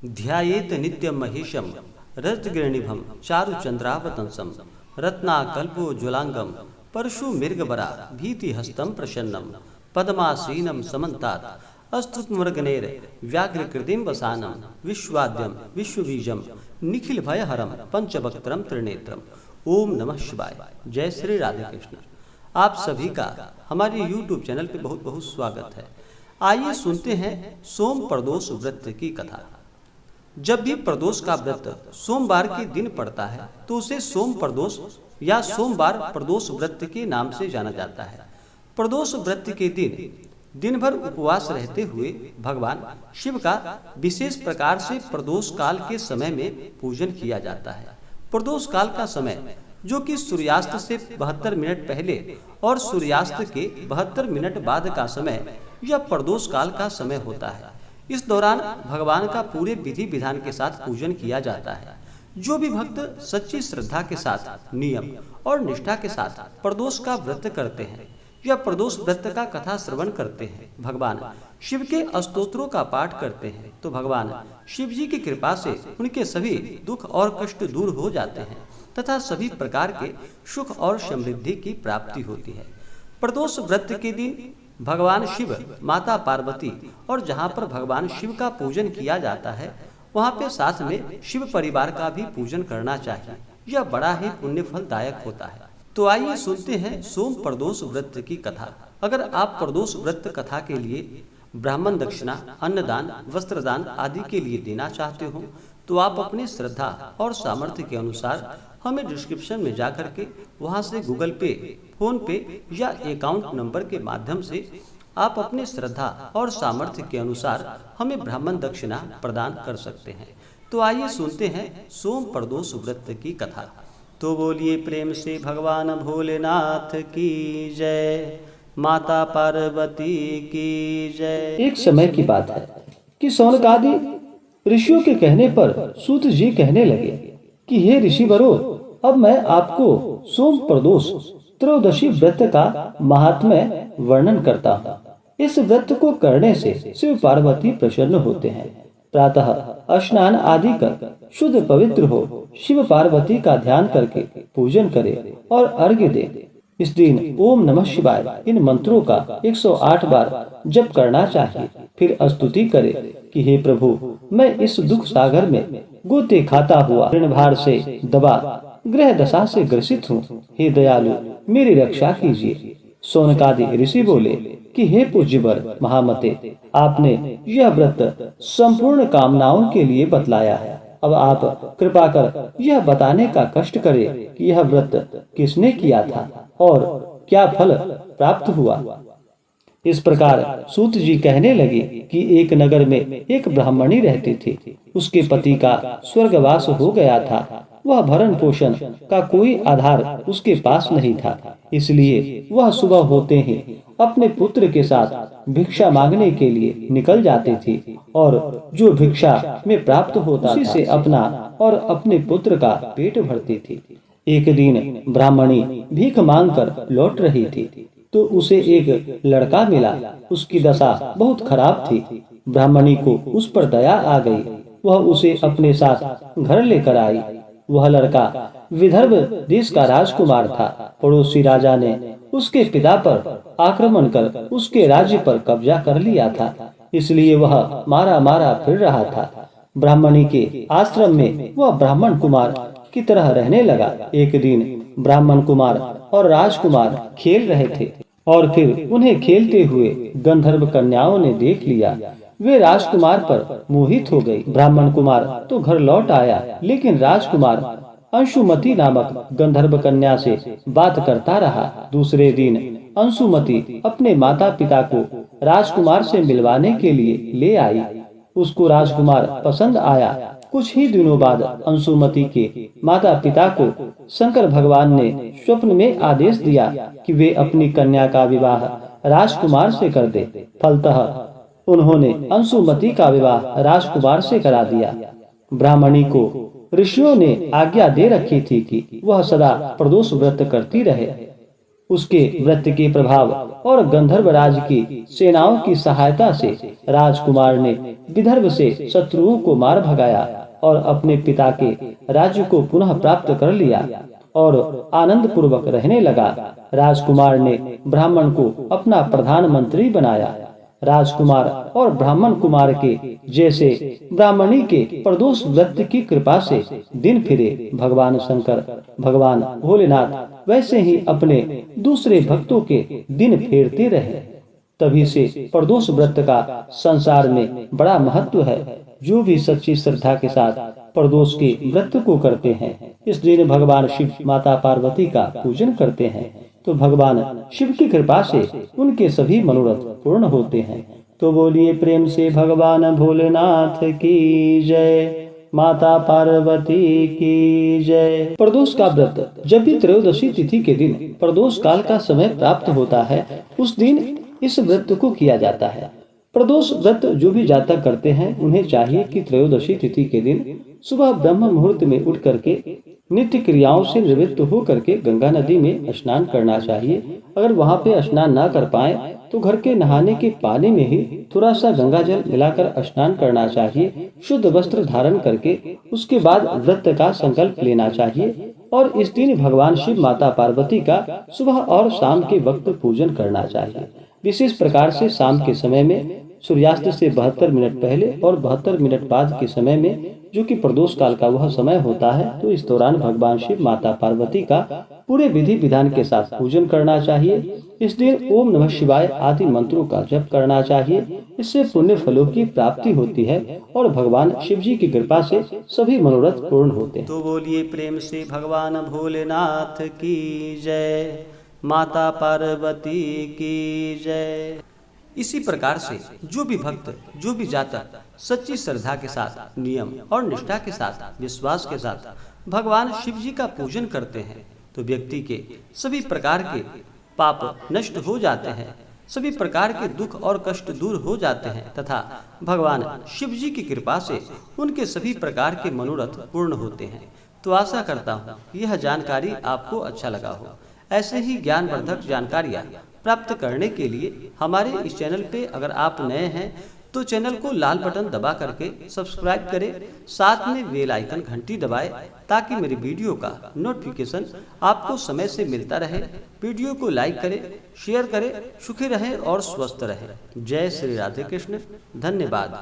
ध्यायेत नित्यं महेशं रजतगिरणिभं चारुचन्द्रावतंसं रत्नाकल्पोज्ज्वलांगं परशुमृगबरा भीतिहस्तं प्रसन्नं पद्मासीनं समन्तात् अस्तुत्मृगनेर व्याघ्रकृतिं वसानं विश्वाद्यं विश्वबीजं निखिलभयहरं पंचवक्त्रं त्रिनेत्रम्। ओम नमः शिवाय। जय श्री राधे कृष्ण। आप सभी का हमारे YouTube चैनल पे बहुत बहुत स्वागत है। आइए सुनते हैं सोम प्रदोष व्रत की कथा। जब भी प्रदोष का व्रत सोमवार के दिन पड़ता है तो उसे सोम प्रदोष या सोमवार प्रदोष व्रत के नाम से जाना जाता है। प्रदोष व्रत के दिन भर उपवास रहते हुए भगवान शिव का विशेष प्रकार से प्रदोष काल के समय में पूजन किया जाता है। प्रदोष काल का समय जो कि सूर्यास्त से 72 मिनट पहले और सूर्यास्त के 72 मिनट बाद का समय यह प्रदोष काल का समय होता है। इस दौरान भगवान का पूरे विधि विधान के साथ पूजन किया जाता है। जो भी भक्त सच्ची श्रद्धा के साथ नियम और निष्ठा के साथ प्रदोष का व्रत करते हैं या प्रदोष व्रत का कथा श्रवण करते हैं, भगवान शिव के स्तोत्रों का पाठ करते हैं तो भगवान शिव जी की कृपा से उनके सभी दुख और कष्ट दूर हो जाते हैं तथा सभी प्रकार के सुख और समृद्धि की प्राप्ति होती है। प्रदोष व्रत के दिन भगवान शिव, माता पार्वती और जहाँ पर भगवान शिव का पूजन किया जाता है वहाँ पे साथ में शिव परिवार का भी पूजन करना चाहिए। यह बड़ा ही पुण्य फलदायक होता है। तो आइए सुनते हैं सोम प्रदोष व्रत की कथा। अगर आप प्रदोष व्रत कथा के लिए ब्राह्मण दक्षिणा, अन्नदान, वस्त्रदान आदि के लिए देना चाहते हो तो आप अपनी श्रद्धा और सामर्थ्य के अनुसार हमें डिस्क्रिप्शन में जाकर के वहां से गूगल पे, फोन पे या अकाउंट नंबर के माध्यम से आप अपने श्रद्धा और सामर्थ्य के अनुसार हमें ब्राह्मण दक्षिणा प्रदान कर सकते हैं। तो आइए सुनते हैं सोम प्रदोष व्रत की कथा। तो बोलिए प्रेम से भगवान भोलेनाथ की जय, माता पार्वती की जय। एक समय की बात है कि शौनक आदि ऋषियों के कहने पर सूत जी कहने लगे कि हे ऋषिवरों, अब मैं आपको सोम प्रदोष त्रयोदशी व्रत का महात्म्य वर्णन करता हूँ। इस व्रत को करने से शिव पार्वती प्रसन्न होते हैं। प्रातः स्नान आदि कर शुद्ध पवित्र हो शिव पार्वती का ध्यान करके पूजन करे और अर्घ्य दे। इस दिन ओम नमः शिवाय इन मंत्रों का 108 बार जप करना चाहिए। फिर स्तुति करे कि हे प्रभु, मैं इस दुख सागर में गोते खाता हुआ ऋण भार से दबा ग्रह दशा से ग्रसित हूँ। हे दयालु, मेरी रक्षा कीजिए। शौनकादि ऋषि बोले कि हे पूज्यवर महामते, आपने यह व्रत संपूर्ण कामनाओं के लिए बतलाया है। अब आप कृपा कर यह बताने का कष्ट करें कि यह व्रत किसने किया था और क्या फल प्राप्त हुआ। इस प्रकार सूत जी कहने लगे कि एक नगर में एक ब्राह्मणी रहती थी। उसके पति का स्वर्गवास हो गया था। वह भरण पोषण का कोई आधार उसके पास नहीं था, इसलिए वह सुबह होते ही अपने पुत्र के साथ भिक्षा मांगने के लिए निकल जाती थी और जो भिक्षा में प्राप्त होता उसी से अपना और अपने पुत्र का पेट भरती थी। एक दिन ब्राह्मणी भीख मांगकर लौट रही थी तो उसे एक लड़का मिला। उसकी दशा बहुत खराब थी। ब्राह्मणी को उस पर दया आ गई। वह उसे अपने साथ घर लेकर आई। वह लड़का विदर्भ देश का राजकुमार था। पड़ोसी राजा ने उसके पिता पर आक्रमण कर उसके राज्य पर कब्जा कर लिया था, इसलिए वह मारा मारा फिर रहा था। ब्राह्मणी के आश्रम में वह ब्राह्मण कुमार की तरह रहने लगा। एक दिन ब्राह्मण कुमार और राजकुमार खेल रहे थे और फिर उन्हें खेलते हुए गंधर्व कन्याओं ने देख लिया। वे राजकुमार पर मोहित हो गई। ब्राह्मण कुमार तो घर लौट आया, लेकिन राजकुमार अंशुमती नामक गंधर्व कन्या से बात करता रहा। दूसरे दिन अंशुमती अपने माता पिता को राजकुमार से मिलवाने के लिए ले आई। उसको राजकुमार पसंद आया। कुछ ही दिनों बाद अंशुमती के माता पिता को शंकर भगवान ने स्वप्न में आदेश दिया कि वे अपनी कन्या का विवाह राजकुमार से कर दे। फलतः उन्होंने अंशुमती का विवाह राजकुमार से करा दिया। ब्राह्मणी को ऋषियों ने आज्ञा दे रखी थी कि वह सदा प्रदोष व्रत करती रहे। उसके व्रत के प्रभाव और गंधर्व राज की सेनाओं की सहायता से राजकुमार ने विदर्भ से शत्रुओं को मार भगाया और अपने पिता के राज्य को पुनः प्राप्त कर लिया और आनंद पूर्वक रहने लगा। राजकुमार ने ब्राह्मण को अपना प्रधानमंत्री बनाया। राजकुमार और ब्राह्मण कुमार के जैसे ब्राह्मणी के प्रदोष व्रत की कृपा से दिन फिरे भगवान शंकर, भगवान भोलेनाथ वैसे ही अपने दूसरे भक्तों के दिन फेरते रहे। तभी से प्रदोष व्रत का संसार में बड़ा महत्व है। जो भी सच्ची श्रद्धा के साथ प्रदोष के व्रत को करते हैं, इस दिन भगवान शिव माता पार्वती का पूजन करते हैं, तो भगवान शिव की कृपा से उनके सभी मनोरथ पूर्ण होते हैं। तो बोलिए प्रेम से भगवान भोलेनाथ की जय, माता पार्वती की जय। प्रदोष का व्रत जब भी त्रयोदशी तिथि के दिन प्रदोष काल का समय प्राप्त होता है, उस दिन इस व्रत को किया जाता है। प्रदोष व्रत जो भी जातक करते हैं, उन्हें चाहिए कि त्रयोदशी तिथि के दिन सुबह ब्रह्म मुहूर्त में उठ करके नित्य क्रियाओं से निवृत्त हो करके गंगा नदी में स्नान करना चाहिए। अगर वहां पे स्नान ना कर पाए तो घर के नहाने के पानी में ही थोड़ा सा गंगा जल मिलाकर स्नान करना चाहिए। शुद्ध वस्त्र धारण करके उसके बाद व्रत का संकल्प लेना चाहिए और इस दिन भगवान शिव माता पार्वती का सुबह और शाम के वक्त पूजन करना चाहिए। विशेष प्रकार से शाम के समय में सूर्यास्त से 72 मिनट पहले और 72 मिनट बाद के समय में, जो कि प्रदोष काल का वह समय होता है, तो इस दौरान भगवान शिव माता पार्वती का पूरे विधि विधान के साथ पूजन करना चाहिए। इस दिन ओम नमः शिवाय आदि मंत्रों का जप करना चाहिए। इससे पुण्य फलों की प्राप्ति होती है और भगवान शिव जी की कृपा से सभी मनोरथ पूर्ण होते हैं। तो बोलिए प्रेम से भगवान भोलेनाथ की जय, माता पार्वती की जय। इसी प्रकार से जो भी भक्त, जो भी जातक सच्ची श्रद्धा के साथ, नियम और निष्ठा के साथ, विश्वास के साथ भगवान शिव जी का पूजन करते हैं, तो व्यक्ति के सभी प्रकार के पाप नष्ट हो जाते हैं, सभी प्रकार के दुख और कष्ट दूर हो जाते हैं तथा भगवान शिव जी की कृपा से उनके सभी प्रकार के मनोरथ पूर्ण होते हैं। तो आशा करता हूँ यह जानकारी आपको अच्छा लगा हो। ऐसे ही ज्ञानवर्धक जानकारियाँ प्राप्त करने के लिए हमारे इस चैनल पे अगर आप नए हैं तो चैनल को लाल बटन दबा करके सब्सक्राइब करें, साथ में बेल आइकन घंटी दबाएं ताकि मेरी वीडियो का नोटिफिकेशन आपको समय से मिलता रहे। वीडियो को लाइक करें, शेयर करें, सुखी रहें और स्वस्थ रहें। जय श्री राधे कृष्ण। धन्यवाद।